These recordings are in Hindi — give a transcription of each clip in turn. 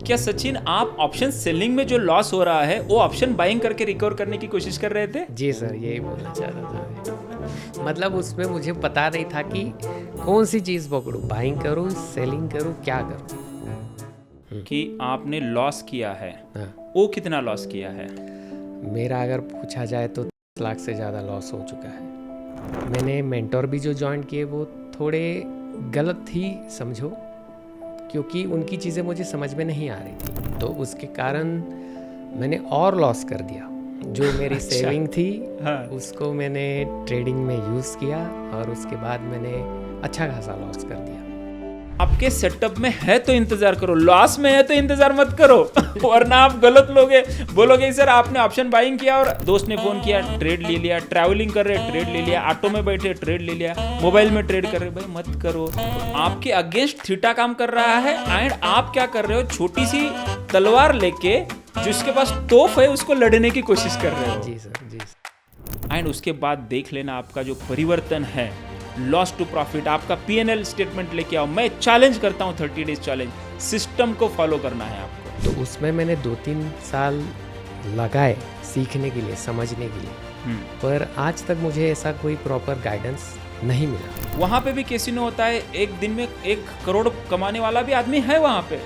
क्या सचिन आप ऑप्शन सेलिंग में जो लॉस हो रहा है वो ऑप्शन बाइंग करके रिकवर करने की कोशिश कर रहे थे? जी सर, यही बोलना चाह रहा था मैं। मतलब उसमें मुझे पता नहीं था कि कौन सी चीज़ पकड़ूँ, बाइंग करूँ, सेलिंग करूँ, क्या करूँ। कि आपने लॉस किया है, हाँ, वो कितना लॉस किया है? मेरा अगर पूछा जाए तो 10 लाख से ज़्यादा लॉस हो चुका है। मैंने मेंटोर भी जो ज्वाइन किए वो थोड़े गलत ही समझो, क्योंकि उनकी चीज़ें मुझे समझ में नहीं आ रही थी, तो उसके कारण मैंने और लॉस कर दिया। जो मेरी अच्छा। सेविंग थी हाँ। उसको मैंने ट्रेडिंग में यूज़ किया और उसके बाद मैंने अच्छा खासा लॉस कर दिया। आपके सेटअप में है तो इंतजार करो, लॉस में है तो इंतजार मत करो वरना आप गलत लोगे, बोलोगे सर आपने ऑप्शन बाइंग किया और दोस्त ने फोन किया ट्रेड ले लिया, ट्रैवलिंग कर रहे ट्रेड ले लिया, ऑटो में बैठे ट्रेड ले लिया, मोबाइल में ट्रेड कर रहे। भाई मत करो, आपके अगेंस्ट थीटा काम कर रहा है एंड आप क्या कर रहे हो, छोटी सी तलवार लेके जिसके पास तोप है उसको लड़ने की कोशिश कर रहे हो। जी सर, जी सर। एंड उसके बाद देख लेना आपका जो परिवर्तन है, लॉस टू प्रॉफिट, आपका पीएनएल स्टेटमेंट लेके आओ। मैं चैलेंज करता हूँ 30 डेज चैलेंज, सिस्टम को फॉलो करना है आपको। तो उसमें मैंने 2-3 साल लगाए सीखने के लिए, समझने के लिए, पर आज तक मुझे ऐसा कोई प्रॉपर गाइडेंस नहीं मिला। वहाँ पे भी कैसीनो होता है, एक दिन में 1 करोड़ कमाने वाला भी आदमी है वहाँ पे,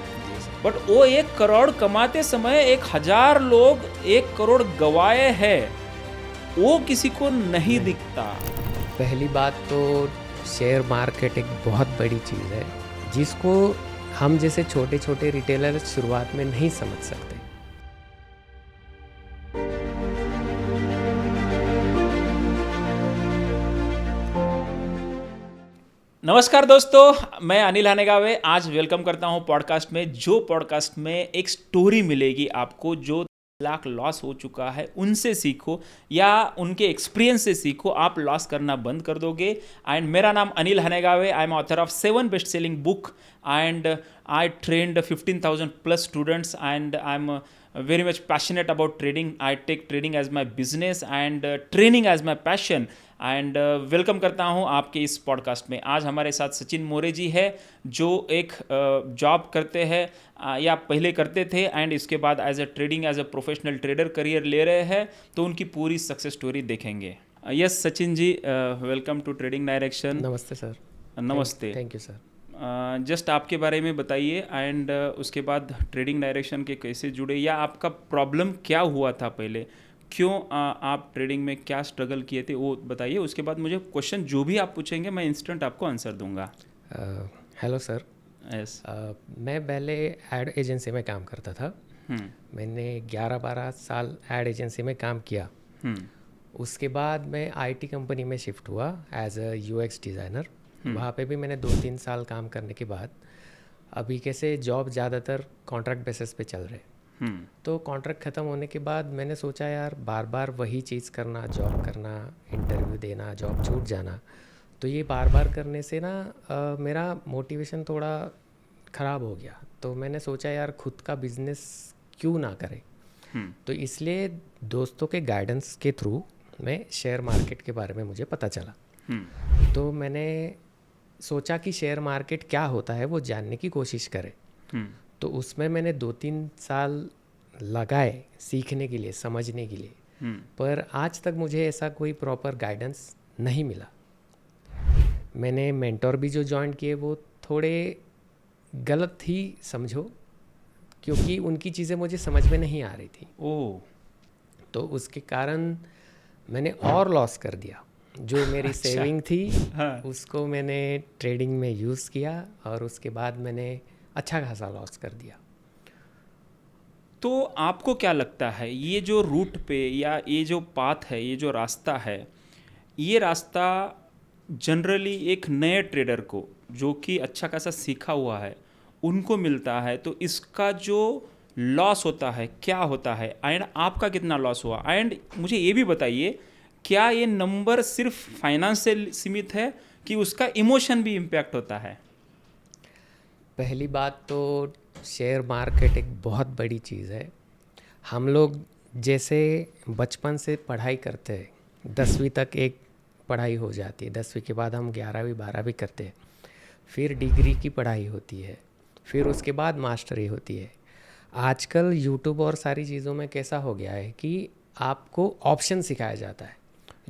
बट वो 1 करोड़ कमाते समय 1000 लोग 1 करोड़ गवाए हैं, वो किसी को नहीं दिखता। पहली बात तो शेयर मार्केट एक बहुत बड़ी चीज़ है जिसको हम जैसे छोटे छोटे रिटेलर शुरुआत में नहीं समझ सकते। नमस्कार दोस्तों, मैं अनिल हानेगावे आज वेलकम करता हूं पॉडकास्ट में। जो पॉडकास्ट में एक स्टोरी मिलेगी आपको, जो लाख लॉस हो चुका है उनसे सीखो या उनके एक्सपीरियंस से सीखो, आप लॉस करना बंद कर दोगे। एंड मेरा नाम Anil Hanegave, I am author of 7 best selling book and I trained 15,000 plus students and I am very much passionate about trading. I take trading as my business and training as my passion. And welcome करता हूं आपके इस पॉडकास्ट में। आज हमारे साथ सचिन मोरे जी है, जो एक जॉब करते हैं या पहले करते थे एंड इसके बाद as a trading as a professional trader career ले रहे हैं, तो उनकी पूरी सक्सेस स्टोरी देखेंगे। Yes Sachin ji, welcome to trading direction. नमस्ते सर। नमस्ते। Thank you sir. जस्ट आपके बारे में बताइए एंड उसके बाद ट्रेडिंग डायरेक्शन के कैसे जुड़े या आपका प्रॉब्लम क्या हुआ था पहले, क्यों आप ट्रेडिंग में क्या स्ट्रगल किए थे वो बताइए। उसके बाद मुझे क्वेश्चन जो भी आप पूछेंगे मैं इंस्टेंट आपको आंसर दूंगा। Hello sir. यस। मैं पहले एड एजेंसी में काम करता था। मैंने 11-12 साल एड एजेंसी में काम किया। उसके बाद मैं आईटी कंपनी में शिफ्ट हुआ एज अ यूएक्स डिज़ाइनर। वहाँ पे भी मैंने 2-3 साल काम करने के बाद अभी कैसे जॉब ज़्यादातर कॉन्ट्रैक्ट बेसिस पे चल रहे, तो कॉन्ट्रैक्ट ख़त्म होने के बाद मैंने सोचा यार बार बार वही चीज़ करना, जॉब करना, इंटरव्यू देना, जॉब छूट जाना, तो ये बार बार करने से ना मेरा मोटिवेशन थोड़ा ख़राब हो गया। तो मैंने सोचा यार खुद का बिजनेस क्यों ना करें। तो इसलिए दोस्तों के गाइडेंस के थ्रू मैं शेयर मार्केट के बारे में मुझे पता चला। तो मैंने सोचा कि शेयर मार्केट क्या होता है वो जानने की कोशिश करें। तो उसमें मैंने 2-3 साल लगाए सीखने के लिए, समझने के लिए, पर आज तक मुझे ऐसा कोई प्रॉपर गाइडेंस नहीं मिला। मैंने मेंटोर भी जो ज्वाइन किए वो थोड़े गलत ही समझो, क्योंकि उनकी चीज़ें मुझे समझ में नहीं आ रही थी। तो उसके कारण मैंने और लॉस कर दिया। जो मेरी अच्छा। सेविंग थी हाँ। उसको मैंने ट्रेडिंग में यूज़ किया और उसके बाद मैंने अच्छा खासा लॉस कर दिया। तो आपको क्या लगता है ये जो रूट पे या ये जो पाथ है, ये जो रास्ता है, ये रास्ता जनरली एक नए ट्रेडर को जो कि अच्छा खासा सीखा हुआ है उनको मिलता है, तो इसका जो लॉस होता है क्या होता है एंड आपका कितना लॉस हुआ? एंड मुझे ये भी बताइए, क्या ये नंबर सिर्फ फाइनेंस से सीमित है कि उसका इमोशन भी इम्पैक्ट होता है? पहली बात तो शेयर मार्केट एक बहुत बड़ी चीज़ है। हम लोग जैसे बचपन से पढ़ाई करते हैं, 10वीं तक एक पढ़ाई हो जाती है, 10वीं के बाद हम 11वीं 12वीं करते हैं, फिर डिग्री की पढ़ाई होती है, फिर उसके बाद मास्टरी होती है। आजकल यूट्यूब और सारी चीज़ों में कैसा हो गया है कि आपको ऑप्शन सिखाया जाता है,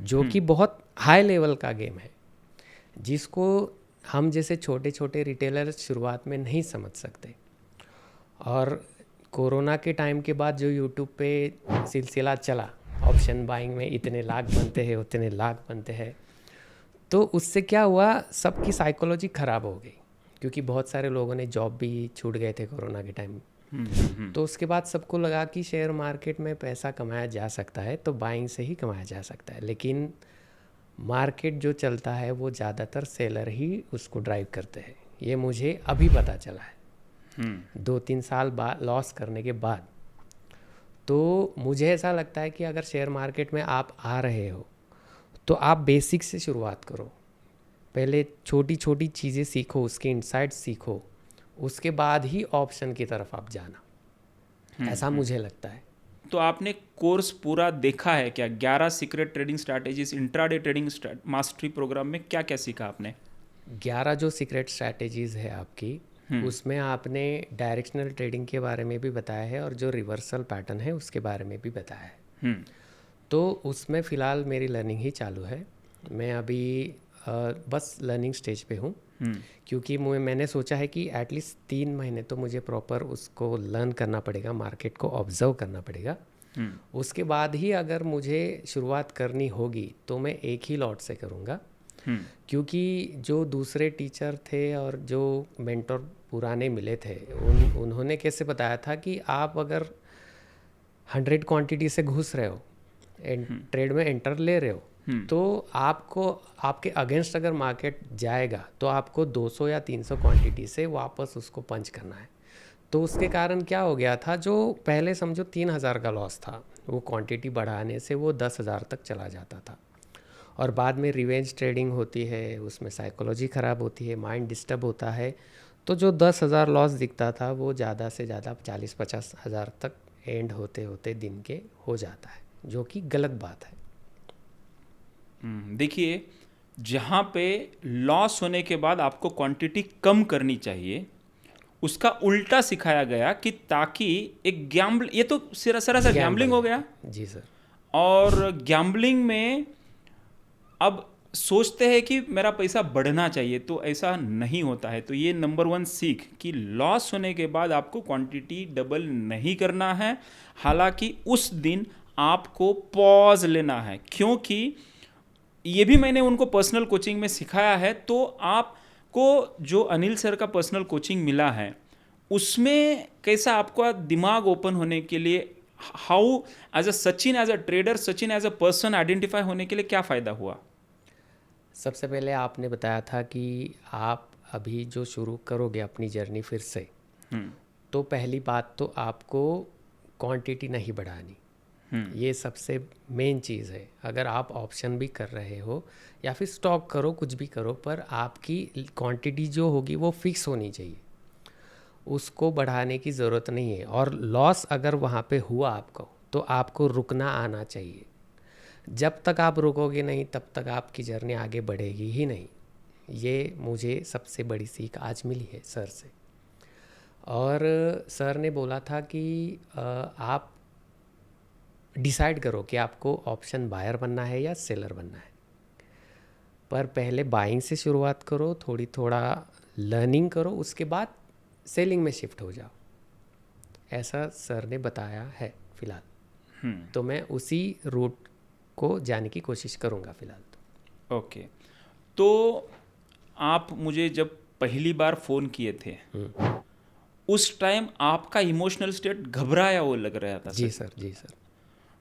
जो कि बहुत हाई लेवल का गेम है, जिसको हम जैसे छोटे छोटे रिटेलर शुरुआत में नहीं समझ सकते। और कोरोना के टाइम के बाद जो यूट्यूब पे सिलसिला चला, ऑप्शन बाइंग में इतने लाख बनते हैं, उतने लाख बनते हैं, तो उससे क्या हुआ, सबकी साइकोलॉजी ख़राब हो गई, क्योंकि बहुत सारे लोगों ने जॉब भी छूट गए थे कोरोना के टाइम। तो उसके बाद सबको लगा कि शेयर मार्केट में पैसा कमाया जा सकता है, तो बाइंग से ही कमाया जा सकता है। लेकिन मार्केट जो चलता है वो ज़्यादातर सेलर ही उसको ड्राइव करते हैं, ये मुझे अभी पता चला है 2-3 साल बाद लॉस करने के बाद। तो मुझे ऐसा लगता है कि अगर शेयर मार्केट में आप आ रहे हो तो आप बेसिक से शुरुआत करो, पहले छोटी छोटी चीज़ें सीखो, उसके इनसाइट्स सीखो, उसके बाद ही ऑप्शन की तरफ आप जाना, ऐसा मुझे लगता है। तो आपने कोर्स पूरा देखा है क्या? 11 secret trading strategies intraday trading mastery program में क्या क्या सीखा आपने? 11 जो सीक्रेट स्ट्रैटेजीज़ है आपकी, उसमें आपने डायरेक्शनल ट्रेडिंग के बारे में भी बताया है और जो रिवर्सल पैटर्न है उसके बारे में भी बताया है। तो उसमें फ़िलहाल मेरी लर्निंग ही चालू है। मैं अभी बस लर्निंग स्टेज पे हूँ, क्योंकि मैंने सोचा है कि एटलीस्ट 3 महीने तो मुझे प्रॉपर उसको लर्न करना पड़ेगा, मार्केट को ऑब्जर्व करना पड़ेगा। उसके बाद ही अगर मुझे शुरुआत करनी होगी तो मैं एक ही लॉट से करूँगा, क्योंकि जो दूसरे टीचर थे और जो मेंटर पुराने मिले थे, उन्होंने कैसे बताया था कि आप अगर 100 क्वांटिटी से घुस रहे हो, ट्रेड में एंटर ले रहे हो, तो आपको आपके अगेंस्ट अगर मार्केट जाएगा तो आपको 200 या 300 क्वांटिटी से वापस उसको पंच करना है। तो उसके कारण क्या हो गया था, जो पहले समझो 3000 का लॉस था, वो क्वांटिटी बढ़ाने से वो 10,000 तक चला जाता था। और बाद में रिवेंज ट्रेडिंग होती है, उसमें साइकोलॉजी ख़राब होती है, माइंड डिस्टर्ब होता है, तो जो 10,000 लॉस दिखता था वो ज़्यादा से ज़्यादा 40-50 हज़ार तक एंड होते होते दिन के हो जाता है, जो कि गलत बात है। देखिए, जहाँ पे लॉस होने के बाद आपको क्वांटिटी कम करनी चाहिए, उसका उल्टा सिखाया गया कि ताकि एक गैम्बल, ये तो सरासर गैम्बलिंग हो गया। जी सर। और गैम्बलिंग में अब सोचते हैं कि मेरा पैसा बढ़ना चाहिए, तो ऐसा नहीं होता है। तो ये नंबर 1 सीख कि लॉस होने के बाद आपको क्वांटिटी डबल नहीं करना है। हालांकि उस दिन आपको पॉज लेना है, क्योंकि ये भी मैंने उनको पर्सनल कोचिंग में सिखाया है। तो आपको जो अनिल सर का पर्सनल कोचिंग मिला है, उसमें कैसा आपका दिमाग ओपन होने के लिए, how as a Sachin, as a trader, Sachin as a person identify होने के लिए क्या फ़ायदा हुआ? सबसे पहले आपने बताया था कि आप अभी जो शुरू करोगे अपनी जर्नी फिर से, तो पहली बात तो आपको क्वांटिटी नहीं बढ़ानी, ये सबसे मेन चीज़ है। अगर आप ऑप्शन भी कर रहे हो या फिर स्टॉक करो, कुछ भी करो, पर आपकी क्वांटिटी जो होगी वो फिक्स होनी चाहिए, उसको बढ़ाने की ज़रूरत नहीं है। और लॉस अगर वहाँ पे हुआ आपको, तो आपको रुकना आना चाहिए। जब तक आप रुकोगे नहीं तब तक आपकी जर्नी आगे बढ़ेगी ही नहीं। ये मुझे सबसे बड़ी सीख आज मिली है सर से। और सर ने बोला था कि आप डिसाइड करो कि आपको ऑप्शन बायर बनना है या सेलर बनना है, पर पहले बाइंग से शुरुआत करो, थोड़ा लर्निंग करो, उसके बाद सेलिंग में शिफ्ट हो जाओ, ऐसा सर ने बताया है फ़िलहाल। तो मैं उसी रूट को जाने की कोशिश करूँगा फ़िलहाल। तो ओके, तो आप मुझे जब पहली बार फ़ोन किए थे, उस टाइम आपका इमोशनल स्टेट घबराया वो लग रहा था। जी सर, जी सर।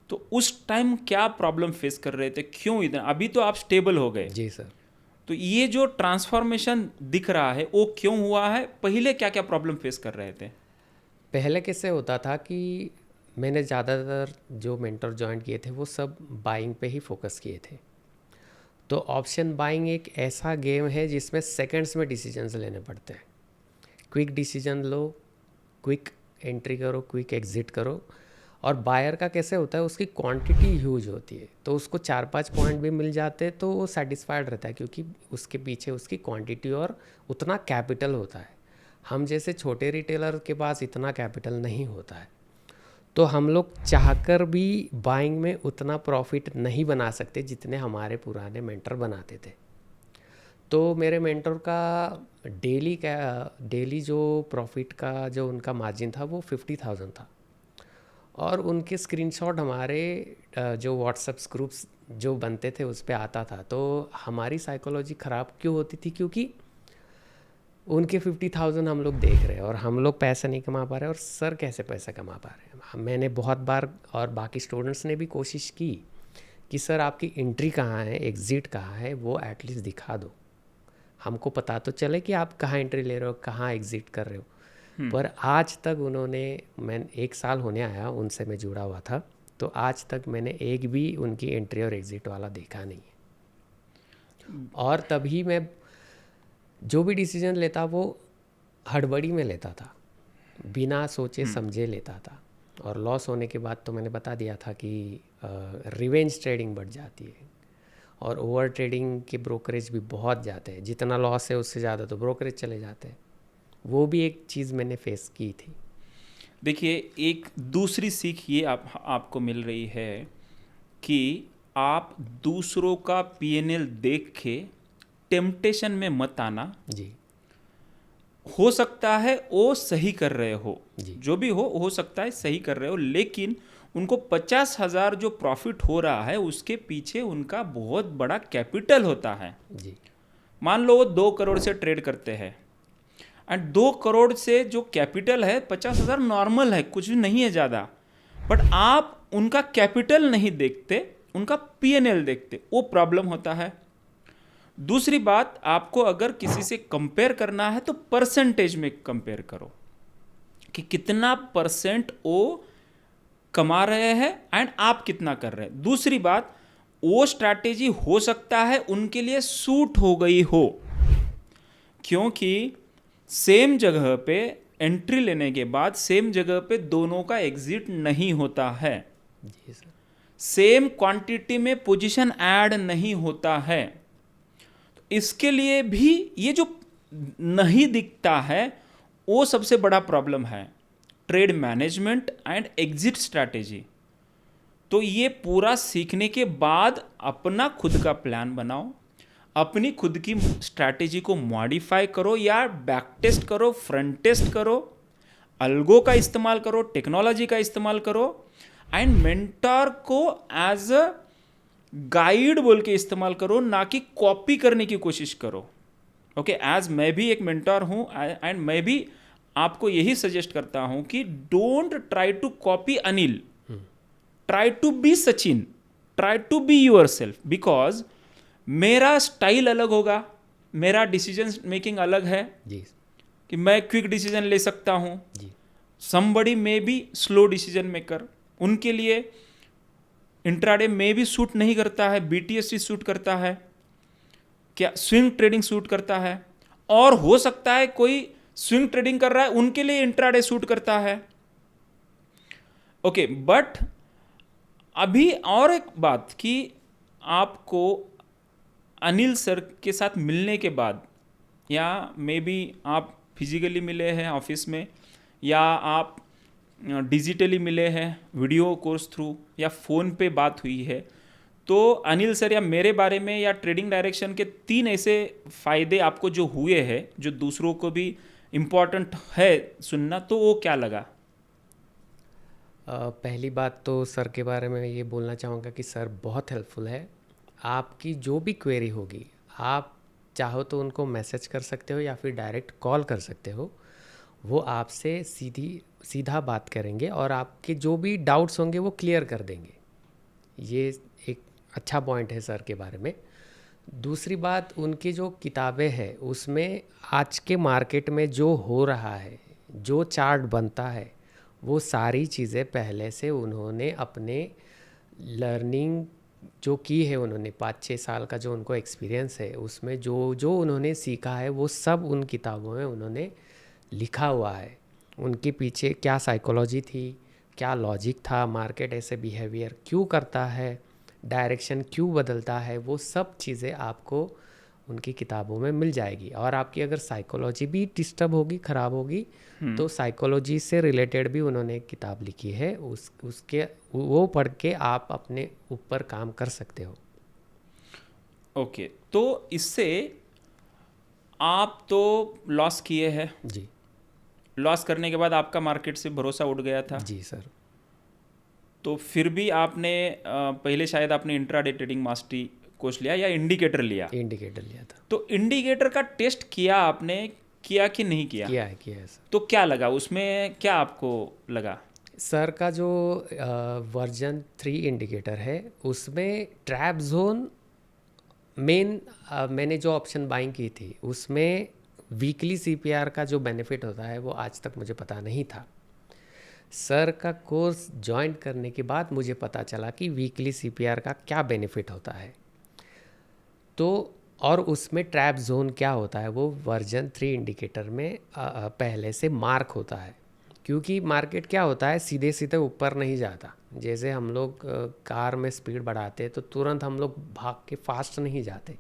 तो उस टाइम क्या प्रॉब्लम फेस कर रहे थे, क्यों इधर? अभी तो आप स्टेबल हो गए। जी सर। तो ये जो ट्रांसफॉर्मेशन दिख रहा है वो क्यों हुआ है? पहले क्या क्या प्रॉब्लम फेस कर रहे थे? पहले कैसे होता था कि मैंने ज़्यादातर जो मेंटर ज्वाइन किए थे वो सब बाइंग पे ही फोकस किए थे। तो ऑप्शन बाइंग एक ऐसा गेम है जिसमें सेकंड्स में डिसीजंस लेने पड़ते हैं। क्विक डिसीजन लो, क्विक एंट्री करो, क्विक एग्जिट करो। और बायर का कैसे होता है, उसकी क्वांटिटी ह्यूज होती है, तो उसको 4-5 पॉइंट भी मिल जाते तो वो सेटिस्फाइड रहता है, क्योंकि उसके पीछे उसकी क्वांटिटी और उतना कैपिटल होता है। हम जैसे छोटे रिटेलर के पास इतना कैपिटल नहीं होता है, तो हम लोग चाहकर भी बाइंग में उतना प्रॉफिट नहीं बना सकते जितने हमारे पुराने मेंटर बनाते थे। तो मेरे मेंटर का डेली जो प्रॉफिट का जो उनका मार्जिन था वो 50,000 था, और उनके स्क्रीनशॉट हमारे जो व्हाट्सएप ग्रुप्स जो बनते थे उस पर आता था। तो हमारी साइकोलॉजी ख़राब क्यों होती थी, क्योंकि उनके 50,000 हम लोग देख रहे हैं और हम लोग पैसा नहीं कमा पा रहे, और सर कैसे पैसा कमा पा रहे हैं। मैंने बहुत बार और बाकी स्टूडेंट्स ने भी कोशिश की कि सर आपकी एंट्री कहाँ है, एग्ज़िट कहाँ है, वो एटलीस्ट दिखा दो, हमको पता तो चले कि आप कहाँ एंट्री ले रहे हो, कहाँ एग्ज़िट कर रहे हो। पर आज तक उन्होंने, मैं 1 साल होने आया उनसे मैं जुड़ा हुआ था, तो आज तक मैंने एक भी उनकी एंट्री और एग्ज़िट वाला देखा नहीं है। और तभी मैं जो भी डिसीजन लेता वो हड़बड़ी में लेता था, बिना सोचे समझे लेता था, और लॉस होने के बाद तो मैंने बता दिया था कि रिवेंज ट्रेडिंग बढ़ जाती है, और ओवर ट्रेडिंग के ब्रोकरेज भी बहुत जाते हैं, जितना लॉस है उससे ज़्यादा तो ब्रोकरेज चले जाते हैं। वो भी एक चीज़ मैंने फेस की थी। देखिए, एक दूसरी सीख ये आपको मिल रही है कि आप दूसरों का पीएनएल देख के टेम्पटेशन में मत आना। जी, हो सकता है वो सही कर रहे हो, जी, जो भी हो सकता है सही कर रहे हो, लेकिन उनको 50,000 जो प्रॉफिट हो रहा है उसके पीछे उनका बहुत बड़ा कैपिटल होता है। जी, मान लो वो 2 करोड़ से ट्रेड करते हैं, एंड 2 करोड़ से जो कैपिटल है, 50,000 नॉर्मल है, कुछ भी नहीं है ज़्यादा, बट आप उनका कैपिटल नहीं देखते, उनका पीएनएल देखते, वो प्रॉब्लम होता है। दूसरी बात, आपको अगर किसी से कंपेयर करना है तो परसेंटेज में कंपेयर करो कि कितना परसेंट वो कमा रहे हैं एंड आप कितना कर रहे हैं। दूसरी बात, वो स्ट्रैटेजी हो सकता है उनके लिए सूट हो गई हो, क्योंकि सेम जगह पे एंट्री लेने के बाद सेम जगह पे दोनों का एग्जिट नहीं होता है, जी सर। सेम क्वांटिटी में पोजीशन ऐड नहीं होता है। तो इसके लिए भी ये जो नहीं दिखता है वो सबसे बड़ा प्रॉब्लम है, trade management and exit strategy. तो ये पूरा सीखने के बाद अपना खुद का प्लान बनाओ, अपनी खुद की स्ट्रैटेजी को मॉडिफाई करो, या बैक टेस्ट करो, फ्रंट टेस्ट करो, अल्गो का इस्तेमाल करो, टेक्नोलॉजी का इस्तेमाल करो, एंड मेंटर को एज अ गाइड बोल के इस्तेमाल करो, ना कि कॉपी करने की कोशिश करो। ओके, एज मैं भी एक मेंटर हूँ एंड मैं भी आपको यही सजेस्ट करता हूँ कि don't try to copy Anil, try to be Sachin, try to be yourself, because मेरा स्टाइल अलग होगा, मेरा डिसीजन मेकिंग अलग है जी, कि मैं क्विक डिसीजन ले सकता हूँ, जी, समबडी में भी स्लो डिसीजन मेकर, उनके लिए इंट्राडे में भी सूट नहीं करता है, बीटीएससी सूट करता है, क्या स्विंग ट्रेडिंग सूट करता है, और हो सकता है कोई स्विंग ट्रेडिंग कर रहा है उनके लिए इंट्राडे सूट करता है। ओके, बट अभी और एक बात कि आपको अनिल सर के साथ मिलने के बाद, या मे बी आप फिजिकली मिले हैं ऑफिस में, या आप डिजिटली मिले हैं वीडियो कोर्स थ्रू, या फ़ोन पे बात हुई है, तो अनिल सर या मेरे बारे में या ट्रेडिंग डायरेक्शन के 3 ऐसे फ़ायदे आपको जो हुए हैं, जो दूसरों को भी इम्पॉर्टेंट है सुनना, तो वो क्या लगा? पहली बात तो सर के बारे में ये बोलना चाहूँगा कि सर बहुत हेल्पफुल है। आपकी जो भी क्वेरी होगी, आप चाहो तो उनको मैसेज कर सकते हो या फिर डायरेक्ट कॉल कर सकते हो। वो आपसे सीधा बात करेंगे और आपके जो भी डाउट्स होंगे वो क्लियर कर देंगे। ये एक अच्छा पॉइंट है सर के बारे में। दूसरी बात, उनकी जो किताबें हैं उसमें आज के मार्केट में जो हो रहा है, जो चार्ट बनता है, वो सारी चीज़ें पहले से उन्होंने अपने लर्निंग जो की है, उन्होंने 5-6 साल का जो उनको एक्सपीरियंस है उसमें जो जो उन्होंने सीखा है वो सब उन किताबों में उन्होंने लिखा हुआ है। उनके पीछे क्या साइकोलॉजी थी, क्या लॉजिक था, मार्केट ऐसे बिहेवियर क्यों करता है, डायरेक्शन क्यों बदलता है, वो सब चीज़ें आपको उनकी किताबों में मिल जाएगी। और आपकी अगर साइकोलॉजी भी डिस्टर्ब होगी, ख़राब होगी, तो साइकोलॉजी से रिलेटेड भी उन्होंने एक किताब लिखी है, उसके वो पढ़ के आप अपने ऊपर काम कर सकते हो। ओके, तो इससे आप तो लॉस किए हैं। जी। लॉस करने के बाद आपका मार्केट से भरोसा उठ गया था। जी सर। तो फिर भी आपने पहले शायद आपने इंट्राडे ट्रेडिंग मास्टरी कोर्स लिया या इंडिकेटर लिया? इंडिकेटर लिया था। तो इंडिकेटर का टेस्ट किया आपने, किया कि नहीं किया? किया है सर। तो क्या लगा उसमें, क्या आपको लगा? सर का जो वर्जन 3 इंडिकेटर है उसमें ट्रैप जोन मेन, मैंने जो ऑप्शन बाइंग की थी उसमें वीकली सीपीआर का जो बेनिफिट होता है वो आज तक मुझे पता नहीं था। सर का कोर्स ज्वाइन करने के बाद मुझे पता चला कि वीकली सीपीआर का क्या बेनिफिट होता है। तो और उसमें ट्रैप जोन क्या होता है वो वर्जन 3 इंडिकेटर में पहले से मार्क होता है। क्योंकि मार्केट क्या होता है, सीधे सीधे ऊपर नहीं जाता। जैसे हम लोग कार में स्पीड बढ़ाते तो तुरंत हम लोग भाग के फास्ट नहीं जाते,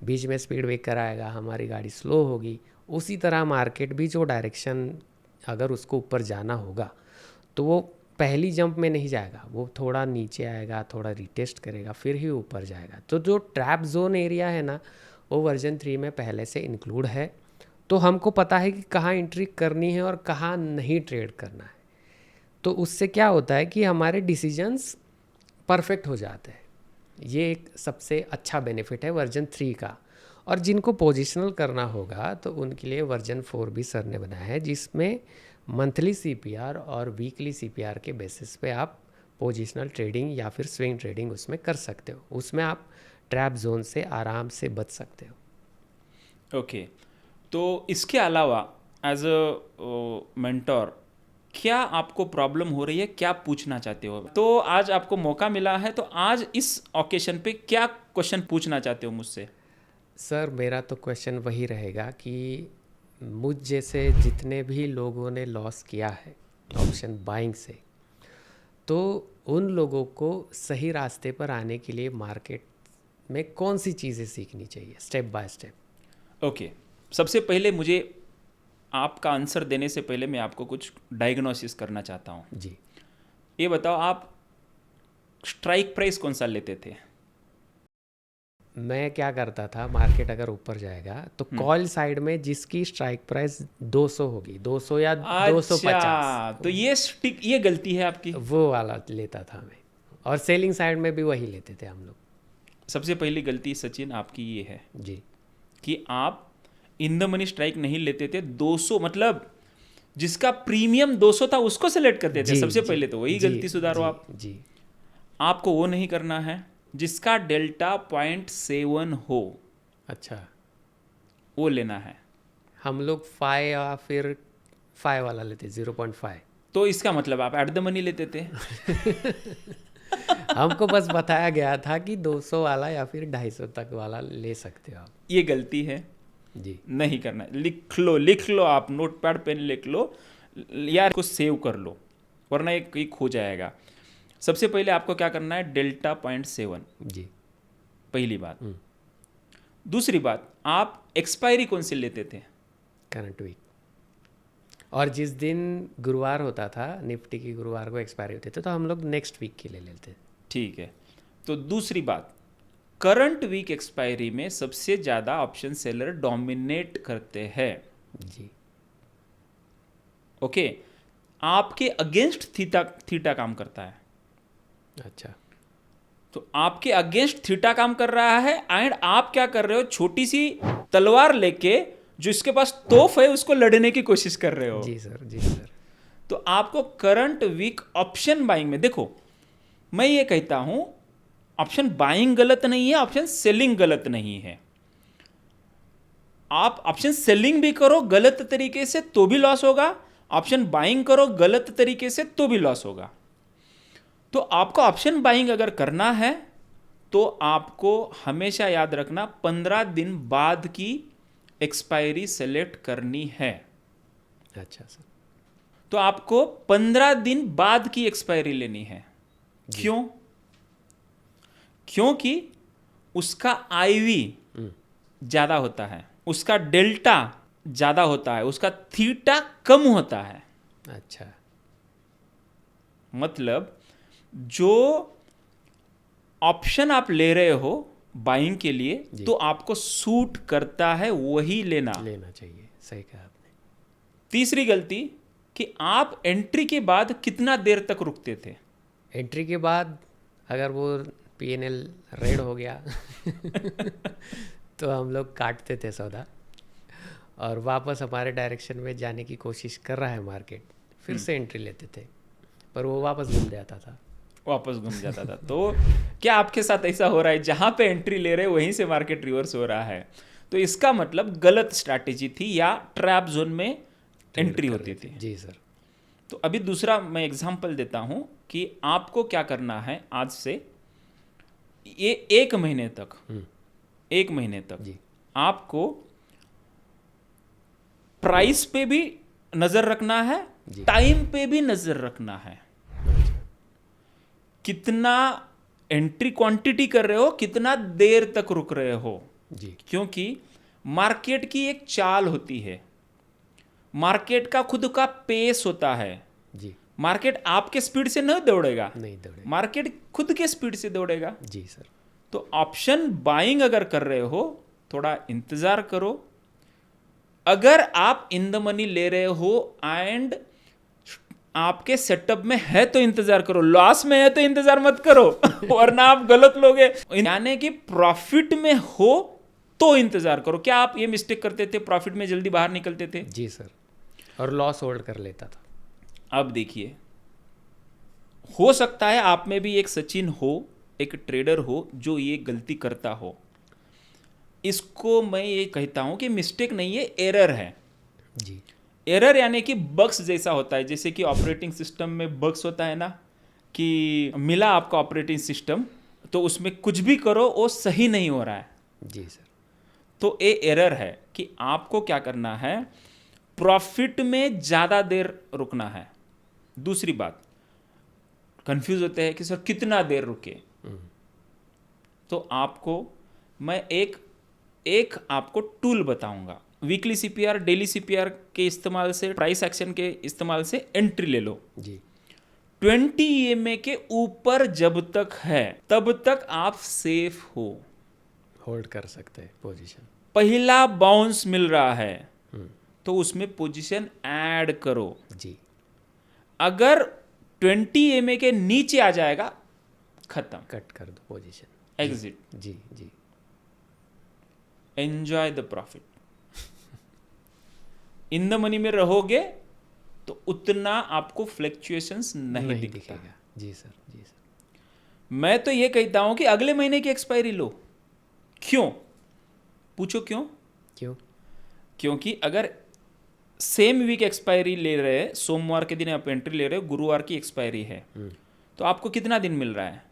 बीच में स्पीड ब्रेकर आएगा, हमारी गाड़ी स्लो होगी। उसी तरह मार्केट भी जो डायरेक्शन अगर उसको ऊपर जाना होगा तो वो पहली जंप में नहीं जाएगा, वो थोड़ा नीचे आएगा, थोड़ा रिटेस्ट करेगा, फिर ही ऊपर जाएगा। तो जो ट्रैप जोन एरिया है ना, वो वर्जन 3 में पहले से इंक्लूड है। तो हमको पता है कि कहाँ एंट्री करनी है और कहाँ नहीं ट्रेड करना है। तो उससे क्या होता है कि हमारे डिसीजंस परफेक्ट हो जाते हैं। ये एक सबसे अच्छा बेनिफिट है वर्जन 3 का। और जिनको पोजिशनल करना होगा तो उनके लिए वर्जन 4 भी सर ने बनाया है, जिसमें मंथली सीपीआर और वीकली सीपीआर के बेसिस पे आप पोजिशनल ट्रेडिंग या फिर स्विंग ट्रेडिंग उसमें कर सकते हो। उसमें आप ट्रैप जोन से आराम से बच सकते हो। ओके, तो इसके अलावा एज अ मेंटोर क्या आपको प्रॉब्लम हो रही है, क्या पूछना चाहते हो? तो आज आपको मौका मिला है, तो आज इस ओकेशन पे क्या क्वेश्चन पूछना चाहते हो मुझसे? सर मेरा तो क्वेश्चन वही रहेगा कि मुझ जैसे जितने भी लोगों ने लॉस किया है ऑप्शन बाइंग से, तो उन लोगों को सही रास्ते पर आने के लिए मार्केट में कौन सी चीज़ें सीखनी चाहिए स्टेप बाय स्टेप? ओके, सबसे पहले मुझे आपका आंसर देने से पहले मैं आपको कुछ डायग्नोसिस करना चाहता हूँ। जी। ये बताओ, आप स्ट्राइक प्राइस कौन सा लेते थे? मैं क्या करता था, मार्केट अगर ऊपर जाएगा तो कॉल साइड में जिसकी स्ट्राइक प्राइस 200 होगी, 200 या 250, तो ये गलती है आपकी। वो वाला लेता था मैं। और सेलिंग साइड में भी वही लेते थे हम लोग। सबसे पहली गलती सचिन आपकी ये है जी कि आप इन द मनी स्ट्राइक नहीं लेते थे। 200 मतलब जिसका प्रीमियम 200 था उसको सेलेक्ट करते थे। सबसे पहले तो वही गलती सुधारो आप। जी। आपको वो नहीं करना है जिसका डेल्टा 0.7 हो। अच्छा, वो लेना है। हम लोग 5 या फिर 5 वाला लेते, 0.5। तो इसका मतलब आप एट द मनी लेते थे। हमको बस बताया गया था कि 200 वाला या फिर 250 तक वाला ले सकते हो आप। ये गलती है जी, नहीं करना है। लिख लो आप, नोट पैड पेन लिख लो यार, को सेव कर लो वरना ये खो जाएगा। सबसे पहले आपको क्या करना है, डेल्टा 0.7। जी, पहली बात। दूसरी बात, आप एक्सपायरी कौन से लेते थे? Current week. और जिस दिन गुरुवार होता था, निफ्टी की गुरुवार को एक्सपायरी होते थे, तो हम लोग नेक्स्ट वीक के ले लेते। ठीक है। तो दूसरी बात, करंट वीक एक्सपायरी में सबसे ज़्यादा ऑप्शन सेलर डोमिनेट करते हैं। जी, ओके। आपके अगेंस्ट थीटा काम करता है। अच्छा, तो आपके अगेंस्ट थीटा काम कर रहा है एंड आप क्या कर रहे हो, छोटी सी तलवार लेके जो इसके पास तोप है उसको लड़ने की कोशिश कर रहे हो। जी सर, जी सर। तो आपको करंट वीक ऑप्शन बाइंग में, देखो मैं ये कहता हूं ऑप्शन बाइंग गलत नहीं है, ऑप्शन सेलिंग गलत नहीं है। आप ऑप्शन सेलिंग भी करो गलत तरीके से तो भी लॉस होगा, ऑप्शन बाइंग करो गलत तरीके से तो भी लॉस होगा। तो आपको ऑप्शन बाइंग अगर करना है तो आपको हमेशा याद रखना 15 दिन बाद की एक्सपायरी सेलेक्ट करनी है। अच्छा सर। तो आपको 15 दिन बाद की एक्सपायरी लेनी है। क्यों? क्योंकि उसका आईवी ज़्यादा होता है, उसका डेल्टा ज़्यादा होता है, उसका थीटा कम होता है। अच्छा। मतलब जो ऑप्शन आप ले रहे हो बाइंग के लिए तो आपको सूट करता है वही लेना चाहिए। सही कहा आपने। तीसरी गलती कि आप एंट्री के बाद कितना देर तक रुकते थे। एंट्री के बाद अगर वो PNL रेड हो गया तो हम लोग काटते थे सौदा और वापस हमारे डायरेक्शन में जाने की कोशिश कर रहा है मार्केट, फिर से एंट्री लेते थे, पर वो वापस घूम जाता था। तो क्या आपके साथ ऐसा हो रहा है जहां पे एंट्री ले रहे वहीं से मार्केट रिवर्स हो रहा है? तो इसका मतलब गलत स्ट्रैटेजी थी या ट्रैप जोन में एंट्री होती थी। जी सर। तो अभी दूसरा मैं एग्जांपल देता हूं कि आपको क्या करना है। आज से ये एक महीने तक जी। आपको प्राइस पे भी नजर रखना है, टाइम पे भी नजर रखना है। कितना एंट्री क्वांटिटी कर रहे हो, कितना देर तक रुक रहे हो जी। क्योंकि मार्केट की एक चाल होती है, मार्केट का खुद का पेस होता है जी। मार्केट आपके स्पीड से नहीं दौड़ेगा, मार्केट खुद के स्पीड से दौड़ेगा। जी सर। तो ऑप्शन बाइंग अगर कर रहे हो थोड़ा इंतजार करो। अगर आप इन द मनी ले रहे हो एंड आपके सेटअप में है तो इंतजार करो, लॉस में है तो इंतजार मत करो वरना आप गलत लोगे। यानी कि प्रॉफिट में हो तो इंतजार करो। क्या आप ये मिस्टेक करते थे, प्रॉफिट में जल्दी बाहर निकलते थे? जी सर, और लॉस होल्ड कर लेता था। अब देखिए, हो सकता है आप में भी एक सचिन हो, एक ट्रेडर हो जो ये गलती करता हो। इसको मैं ये कहता हूं कि मिस्टेक नहीं है, एरर है। जी। एरर यानी कि बग्स जैसा होता है, जैसे कि ऑपरेटिंग सिस्टम में बग्स होता है ना, कि मिला आपका ऑपरेटिंग सिस्टम तो उसमें कुछ भी करो वो सही नहीं हो रहा है। जी सर। तो ये एरर है कि आपको क्या करना है, प्रॉफिट में ज़्यादा देर रुकना है। दूसरी बात, कंफ्यूज होते हैं कि सर कितना देर रुके। तो आपको मैं एक आपको टूल बताऊंगा। वीकली CPR, डेली CPR के इस्तेमाल से, प्राइस एक्शन के इस्तेमाल से एंट्री ले लो जी। 20 EMA के ऊपर जब तक है तब तक आप सेफ हो, होल्ड कर सकते हैं पोजीशन। पहला बाउंस मिल रहा है तो उसमें पोजीशन ऐड करो। जी। अगर 20 EMA के नीचे आ जाएगा, खत्म, कट कर दो पोजीशन, एग्जिट। जी जी। Enjoy the profit. In the money में रहोगे तो उतना आपको फ्लक्चुएशंस नहीं दिखेगा। जी सर, जी सर। मैं तो ये कहता हूं कि अगले महीने की एक्सपायरी लो। क्यों? पूछो क्यों? क्योंकि अगर सेम वीक एक्सपायरी ले रहे हैं, सोमवार के दिन आप एंट्री ले रहे हो, गुरुवार की एक्सपायरी है, तो आपको कितना दिन मिल रहा है?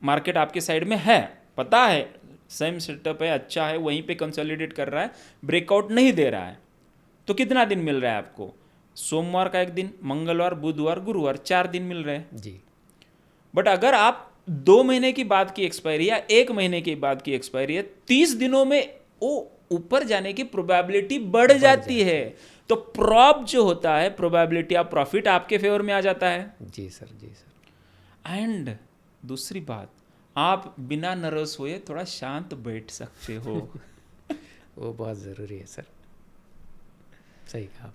मार्केट आपके साइड में है, पता है सेम सेटअप है, अच्छा है, वहीं पे कंसोलिडेट कर रहा है, ब्रेकआउट नहीं दे रहा है, तो कितना दिन मिल रहा है आपको? सोमवार का एक दिन, मंगलवार, बुधवार, गुरुवार, 4 दिन मिल रहे हैं जी। बट अगर आप 2 महीने की बाद की एक्सपायरी या 1 महीने के बाद की एक्सपायरी है, 30 दिनों में वो ऊपर जाने की प्रोबेबिलिटी बढ़ जाती है। तो प्रॉप जो होता है, प्रोबेबिलिटी ऑफ प्रॉफिट, आपके फेवर में आ जाता है। जी सर, जी सर। एंड दूसरी बात, आप बिना नर्वस हुए थोड़ा शांत बैठ सकते हो वो बहुत ज़रूरी है सर, सही कहा।